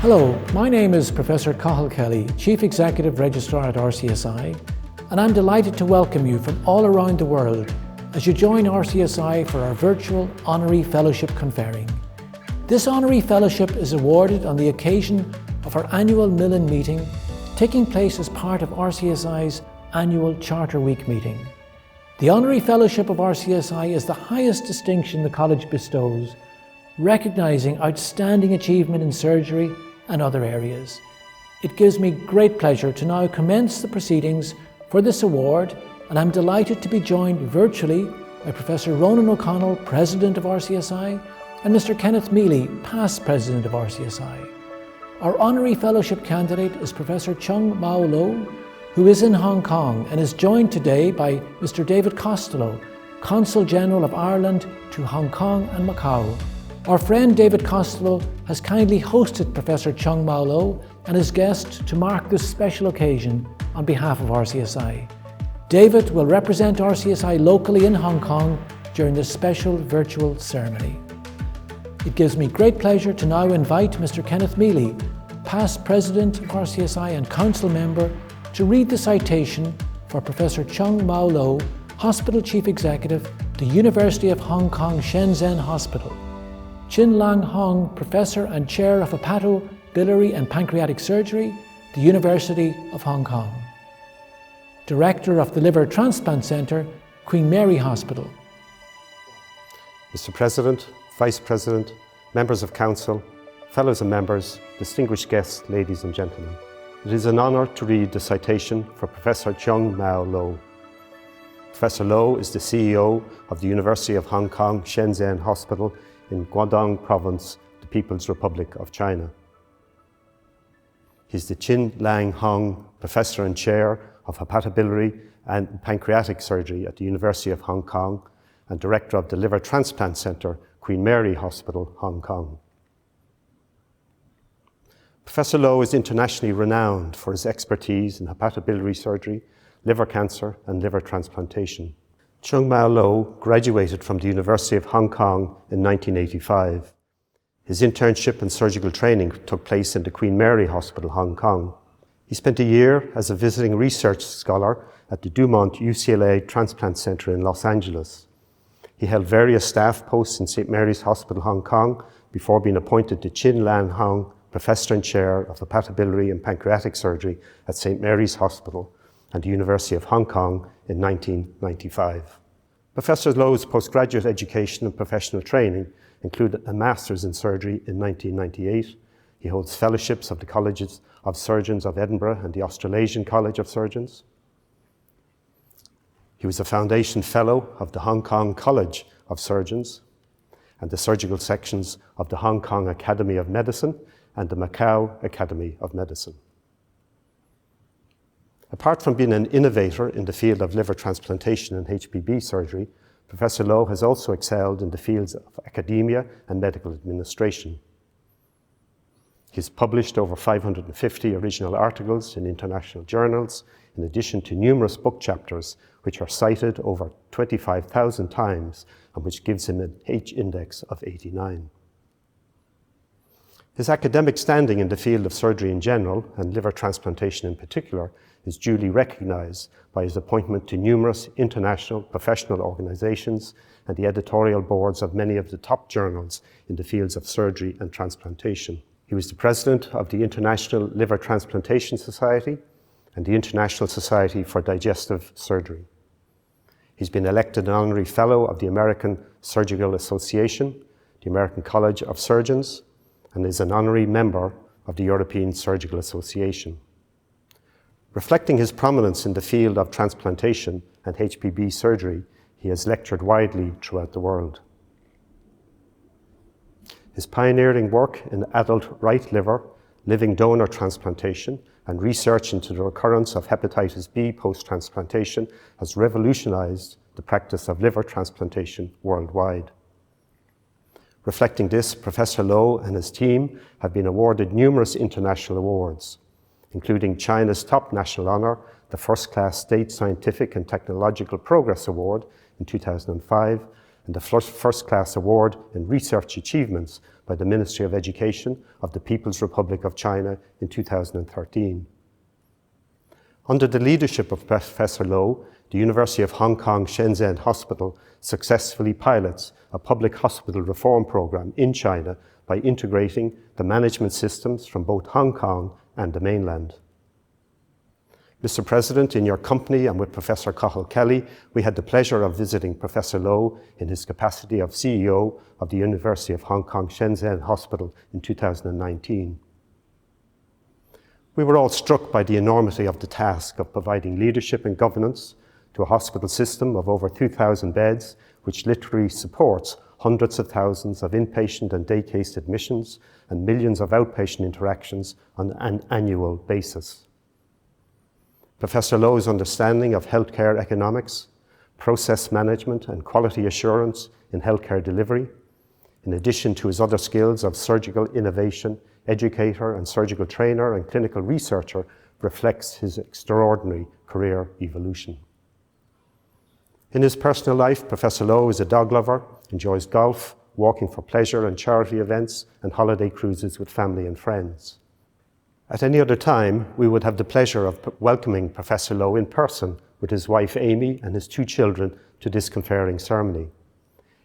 Hello, my name is Professor Cathal Kelly, Chief Executive Registrar at RCSI, and I'm delighted to welcome you from all around the world as you join RCSI for our virtual Honorary Fellowship Conferring. This Honorary Fellowship is awarded on the occasion of our annual Millin Meeting, taking place as part of RCSI's annual Charter Week meeting. The Honorary Fellowship of RCSI is the highest distinction the College bestows, recognising outstanding achievement in surgery and other areas. It gives me great pleasure to now commence the proceedings for this award, and I'm delighted to be joined virtually by Professor Ronan O'Connell, President of RCSI, and Mr. Kenneth Mealy, past President of RCSI. Our Honorary Fellowship candidate is Professor Chung-Mau Lo, who is in Hong Kong and is joined today by Mr. David Costello, Consul General of Ireland to Hong Kong and Macau. Our friend David Costello has kindly hosted Professor Chung-Mau Lo and his guest to mark this special occasion on behalf of RCSI. David will represent RCSI locally in Hong Kong during this special virtual ceremony. It gives me great pleasure to now invite Mr. Kenneth Mealy, past President of RCSI and Council Member, to read the citation for Professor Chung-Mau Lo, Hospital Chief Executive, the University of Hong Kong Shenzhen Hospital. Lan-Hong, Professor and Chair of Hepatobiliary and Pancreatic Surgery, the University of Hong Kong. Director of the Liver Transplant Centre, Queen Mary Hospital. Mr. President, Vice President, Members of Council, Fellows and Members, distinguished guests, ladies and gentlemen. It is an honour to read the citation for Professor Chung-Mau Lo. Professor Lo is the CEO of the University of Hong Kong Shenzhen Hospital in Guangdong Province, the People's Republic of China. He is the Lan-Hong Professor and Chair of Hepatobiliary and Pancreatic Surgery at the University of Hong Kong and Director of the Liver Transplant Centre, Queen Mary Hospital, Hong Kong. Professor Lo is internationally renowned for his expertise in hepatobiliary surgery, liver cancer and liver transplantation. Chung-Mau Lo graduated from the University of Hong Kong in 1985. His internship and surgical training took place in the Queen Mary Hospital, Hong Kong. He spent a year as a visiting research scholar at the Dumont UCLA Transplant Centre in Los Angeles. He held various staff posts in St. Mary's Hospital, Hong Kong, before being appointed to Lan-Hong Professor and Chair of Hepatobiliary and Pancreatic Surgery at St. Mary's Hospital and the University of Hong Kong in 1995. Professor Lo's postgraduate education and professional training include a Master's in Surgery in 1998. He holds fellowships of the Colleges of Surgeons of Edinburgh and the Australasian College of Surgeons. He was a Foundation Fellow of the Hong Kong College of Surgeons and the surgical sections of the Hong Kong Academy of Medicine and the Macau Academy of Medicine. Apart from being an innovator in the field of liver transplantation and HPB surgery, Professor Lo has also excelled in the fields of academia and medical administration. He has published over 550 original articles in international journals, in addition to numerous book chapters, which are cited over 25,000 times and which gives him an H-index of 89. His academic standing in the field of surgery in general, and liver transplantation in particular, is duly recognised by his appointment to numerous international professional organisations and the editorial boards of many of the top journals in the fields of surgery and transplantation. He was the president of the International Liver Transplantation Society and the International Society for Digestive Surgery. He's been elected an honorary fellow of the American Surgical Association, the American College of Surgeons, and is an honorary member of the European Surgical Association. Reflecting his prominence in the field of transplantation and HPB surgery, he has lectured widely throughout the world. His pioneering work in adult right liver, living donor transplantation, and research into the recurrence of hepatitis B post-transplantation has revolutionized the practice of liver transplantation worldwide. Reflecting this, Professor Lo and his team have been awarded numerous international awards, including China's top national honor, the First-Class State Scientific and Technological Progress Award in 2005, and the First-Class Award in Research Achievements by the Ministry of Education of the People's Republic of China in 2013. Under the leadership of Professor Lo, the University of Hong Kong Shenzhen Hospital successfully pilots a public hospital reform program in China by integrating the management systems from both Hong Kong and the mainland. Mr. President, in your company and with Professor Cathal Kelly, we had the pleasure of visiting Professor Lo in his capacity of CEO of the University of Hong Kong Shenzhen Hospital in 2019. We were all struck by the enormity of the task of providing leadership and governance to a hospital system of over 2,000 beds, which literally supports hundreds of thousands of inpatient and day case admissions and millions of outpatient interactions on an annual basis. Professor Lo's understanding of healthcare economics, process management and quality assurance in healthcare delivery, in addition to his other skills of surgical innovation, educator and surgical trainer and clinical researcher, reflects his extraordinary career evolution. In his personal life, Professor Lo is a dog lover, enjoys golf, walking for pleasure and charity events, and holiday cruises with family and friends. At any other time, we would have the pleasure of welcoming Professor Lo in person with his wife Amy and his 2 children to this conferring ceremony.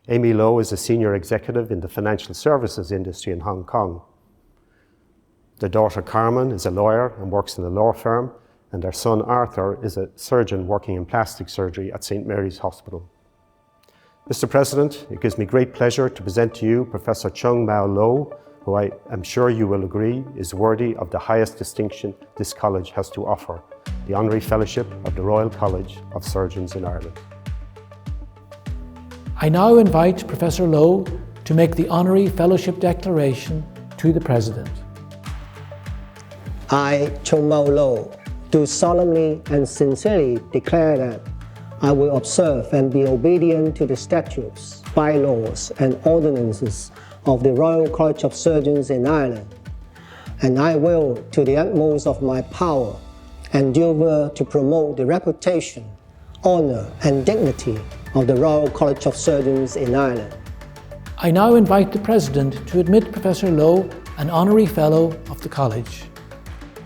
Amy Lo is a senior executive in the financial services industry in Hong Kong. Their daughter Carmen is a lawyer and works in a law firm, and their son Arthur is a surgeon working in plastic surgery at St. Mary's Hospital. Mr. President, it gives me great pleasure to present to you Professor Chung-Mau Lo, who I am sure you will agree is worthy of the highest distinction this college has to offer, the Honorary Fellowship of the Royal College of Surgeons in Ireland. I now invite Professor Lo to make the Honorary Fellowship Declaration to the President. I, Chung-Mau Lo, do solemnly and sincerely declare that I will observe and be obedient to the statutes, bylaws, and ordinances of the Royal College of Surgeons in Ireland, and I will, to the utmost of my power, endeavour to promote the reputation, honour, and dignity of the Royal College of Surgeons in Ireland. I now invite the President to admit Professor Lo an Honorary Fellow of the College.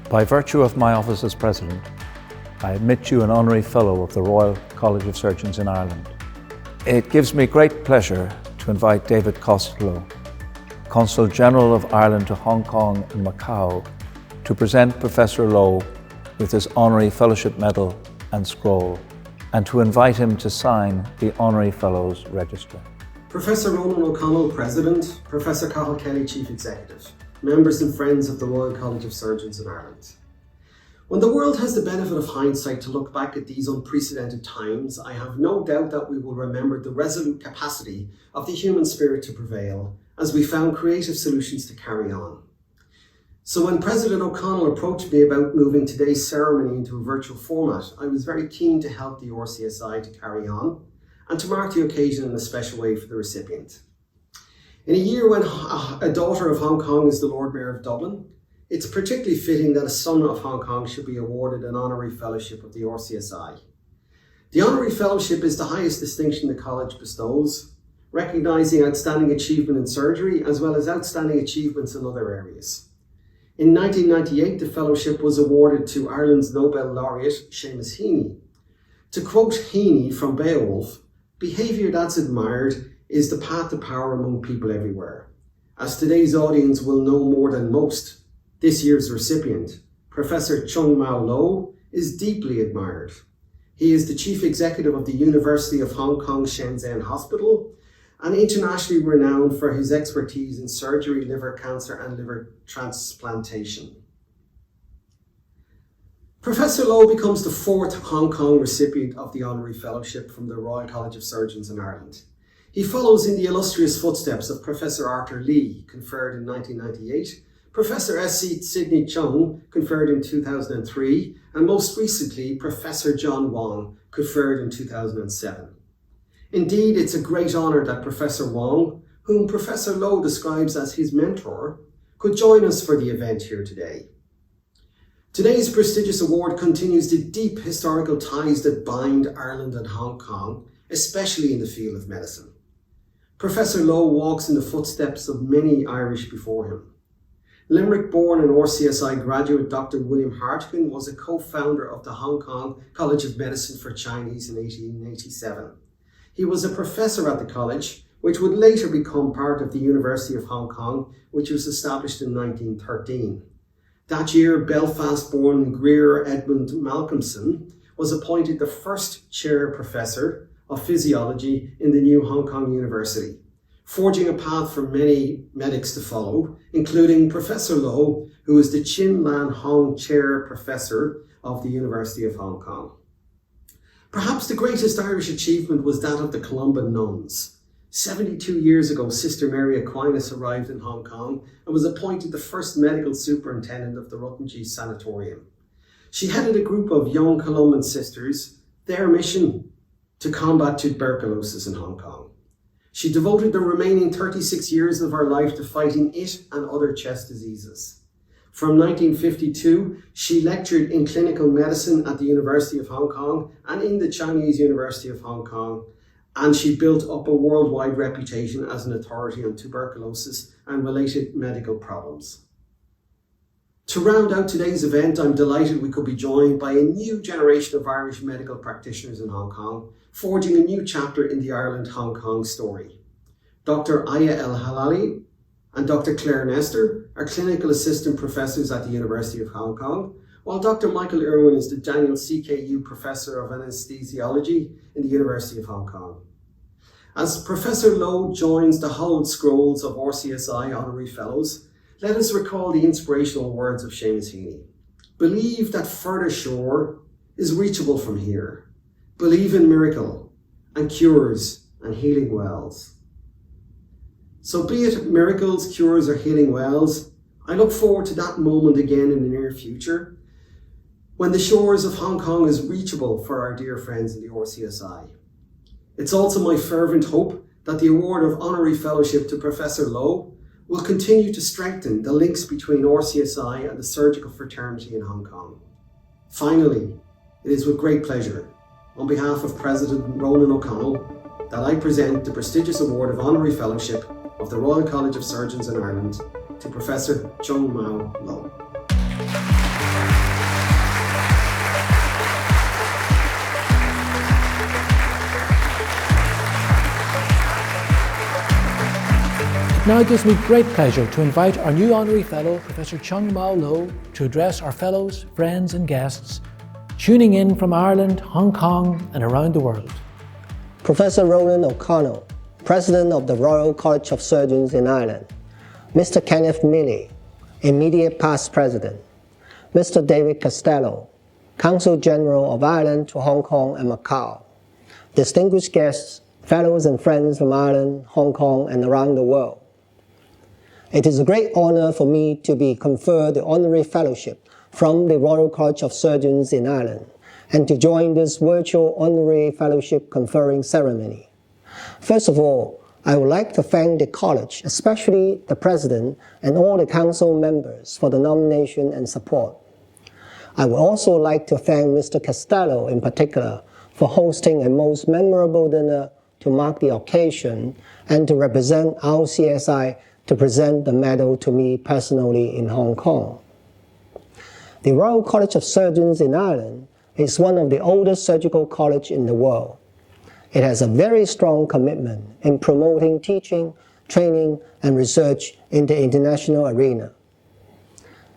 By virtue of my office as President, I admit you an Honorary Fellow of the Royal College of Surgeons in Ireland. It gives me great pleasure to invite David Costello, Consul General of Ireland to Hong Kong and Macau, to present Professor Lo with his Honorary Fellowship Medal and Scroll, and to invite him to sign the Honorary Fellows Register. Professor Ronan O'Connell, President, Professor Cathal Kelly, Chief Executive, members and friends of the Royal College of Surgeons in Ireland. When the world has the benefit of hindsight to look back at these unprecedented times, I have no doubt that we will remember the resolute capacity of the human spirit to prevail as we found creative solutions to carry on. So when President O'Connell approached me about moving today's ceremony into a virtual format, I was very keen to help the RCSI to carry on and to mark the occasion in a special way for the recipient. In a year when a daughter of Hong Kong is the Lord Mayor of Dublin, it's particularly fitting that a son of Hong Kong should be awarded an Honorary Fellowship of the RCSI. The Honorary Fellowship is the highest distinction the college bestows, recognising outstanding achievement in surgery as well as outstanding achievements in other areas. In 1998, the fellowship was awarded to Ireland's Nobel laureate, Seamus Heaney. To quote Heaney from Beowulf, "Behaviour that's admired is the path to power among people everywhere." As today's audience will know more than most, this year's recipient, Professor Chung-Mau Lo, is deeply admired. He is the Chief Executive of the University of Hong Kong Shenzhen Hospital and internationally renowned for his expertise in surgery, liver cancer and liver transplantation. Professor Lo becomes the 4th Hong Kong recipient of the Honorary Fellowship from the Royal College of Surgeons in Ireland. He follows in the illustrious footsteps of Professor Arthur Lee, conferred in 1998, Professor S.C. Sidney Chung, conferred in 2003, and most recently, Professor John Wong, conferred in 2007. Indeed, it's a great honour that Professor Wong, whom Professor Lo describes as his mentor, could join us for the event here today. Today's prestigious award continues the deep historical ties that bind Ireland and Hong Kong, especially in the field of medicine. Professor Lo walks in the footsteps of many Irish before him. Limerick-born and RCSI graduate Dr. William Hartigan was a co-founder of the Hong Kong College of Medicine for Chinese in 1887. He was a professor at the college, which would later become part of the University of Hong Kong, which was established in 1913. That year, Belfast-born Greer Edmund Malcolmson was appointed the first chair professor of physiology in the new Hong Kong University, forging a path for many medics to follow, including Professor Lo, who is the Chin Lan-Hong Chair Professor of the University of Hong Kong. Perhaps the greatest Irish achievement was that of the Columban nuns. 72 years ago, Sister Mary Aquinas arrived in Hong Kong and was appointed the first medical superintendent of the Ruttenji Sanatorium. She headed a group of young Columban sisters, their mission to combat tuberculosis in Hong Kong. She devoted the remaining 36 years of her life to fighting it and other chest diseases. From 1952, she lectured in clinical medicine at the University of Hong Kong and in the Chinese University of Hong Kong, and she built up a worldwide reputation as an authority on tuberculosis and related medical problems. To round out today's event, I'm delighted we could be joined by a new generation of Irish medical practitioners in Hong Kong, forging a new chapter in the Ireland-Hong Kong story. Dr. Aya El-Halali and Dr. Claire Nestor are clinical assistant professors at the University of Hong Kong, while Dr. Michael Irwin is the Daniel CKU Professor of Anesthesiology in the University of Hong Kong. As Professor Lo joins the hallowed scrolls of RCSI Honorary Fellows, let us recall the inspirational words of Seamus Heaney. Believe that further shore is reachable from here. Believe in miracle and cures and healing wells. So be it miracles, cures or healing wells, I look forward to that moment again in the near future, when the shores of Hong Kong is reachable for our dear friends in the RCSI. It's also my fervent hope that the award of Honorary Fellowship to Professor Lo will continue to strengthen the links between RCSI and the surgical fraternity in Hong Kong. Finally, it is with great pleasure, on behalf of President Ronan O'Connell, that I present the prestigious award of Honorary Fellowship of the Royal College of Surgeons in Ireland to Professor Chung-Mau Lo. Now it gives me great pleasure to invite our new Honorary Fellow, Professor Chung-Mau Lo, to address our fellows, friends and guests tuning in from Ireland, Hong Kong and around the world. Professor Ronan O'Connell, President of the Royal College of Surgeons in Ireland. Mr. Kenneth Milley, immediate past President. Mr. David Costello, Consul General of Ireland to Hong Kong and Macau. Distinguished guests, fellows and friends from Ireland, Hong Kong and around the world. It is a great honor for me to be conferred the Honorary Fellowship from the Royal College of Surgeons in Ireland and to join this virtual Honorary Fellowship conferring ceremony. First of all, I would like to thank the college, especially the President and all the council members for the nomination and support. I would also like to thank Mr. Costello in particular for hosting a most memorable dinner to mark the occasion and to represent RCSI to present the medal to me personally in Hong Kong. The Royal College of Surgeons in Ireland is one of the oldest surgical colleges in the world. It has a very strong commitment in promoting teaching, training, and research in the international arena.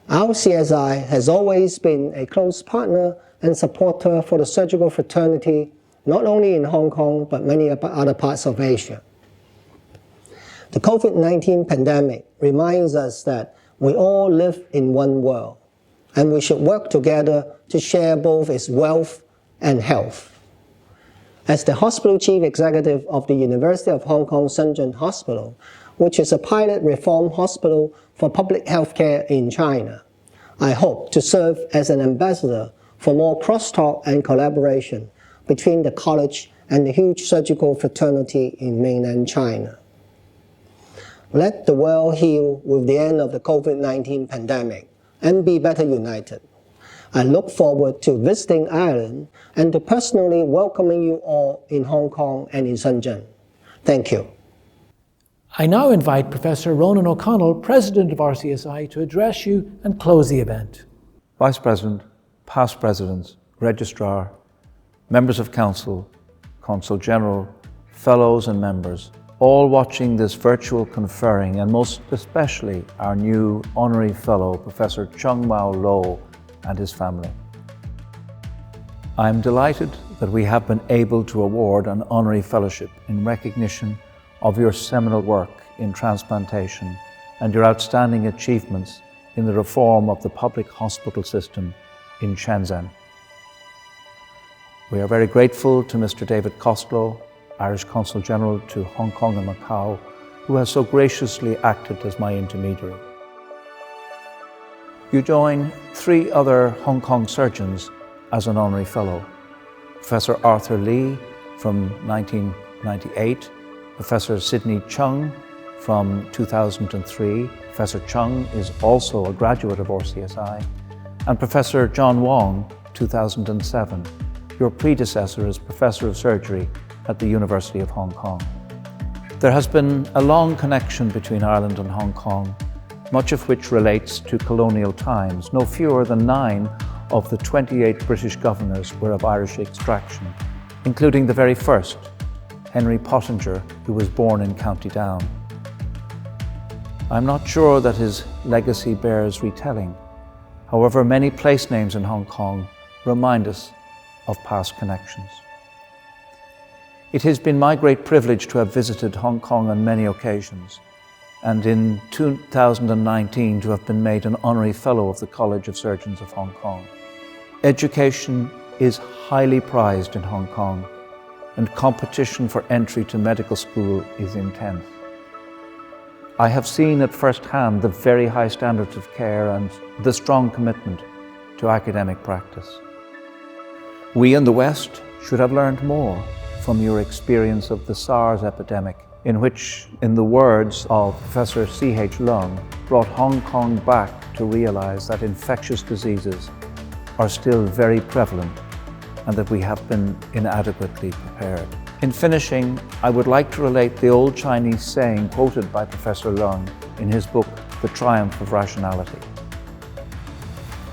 RCSI has always been a close partner and supporter for the surgical fraternity, not only in Hong Kong, but many other parts of Asia. The COVID-19 pandemic reminds us that we all live in one world, and we should work together to share both its wealth and health. As the Hospital Chief Executive of the University of Hong Kong Shenzhen Hospital, which is a pilot reform hospital for public health care in China, I hope to serve as an ambassador for more crosstalk and collaboration between the college and the huge surgical fraternity in mainland China. Let the world heal with the end of the COVID-19 pandemic and be better united. I look forward to visiting Ireland and to personally welcoming you all in Hong Kong and in Shenzhen. Thank you. I now invite Professor Ronan O'Connell, President of RCSI, to address you and close the event. Vice President, past Presidents, Registrar, Members of Council, Consul General, Fellows and Members, all watching this virtual conferring, and most especially our new Honorary Fellow, Professor Chung-Mau Lo, and his family. I am delighted that we have been able to award an Honorary Fellowship in recognition of your seminal work in transplantation and your outstanding achievements in the reform of the public hospital system in Shenzhen. We are very grateful to Mr. David Costello, Irish Consul General to Hong Kong and Macau, who has so graciously acted as my intermediary. You join 3 other Hong Kong surgeons as an Honorary Fellow. Professor Arthur Lee from 1998, Professor Sidney Chung from 2003. Professor Chung is also a graduate of RCSI, and Professor John Wong, 2007, your predecessor as Professor of Surgery at the University of Hong Kong. There has been a long connection between Ireland and Hong Kong, much of which relates to colonial times. No fewer than 9 of the 28 British governors were of Irish extraction, including the very first, Henry Pottinger, who was born in County Down. I'm not sure that his legacy bears retelling. However, many place names in Hong Kong remind us of past connections. It has been my great privilege to have visited Hong Kong on many occasions, and in 2019 to have been made an Honorary Fellow of the College of Surgeons of Hong Kong. Education is highly prized in Hong Kong, and competition for entry to medical school is intense. I have seen at first hand the very high standards of care and the strong commitment to academic practice. We in the West should have learned more from your experience of the SARS epidemic, in which, in the words of Professor C.H. Lung, brought Hong Kong back to realize that infectious diseases are still very prevalent and that we have been inadequately prepared. In finishing, I would like to relate the old Chinese saying quoted by Professor Lung in his book, The Triumph of Rationality.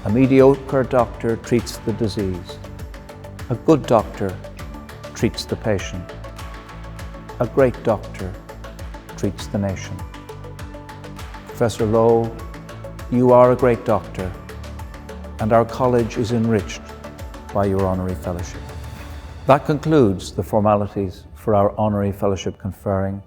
A mediocre doctor treats the disease. A good doctor treats the patient. A great doctor treats the nation. Professor Lo, you are a great doctor, and our college is enriched by your Honorary Fellowship. That concludes the formalities for our Honorary Fellowship conferring.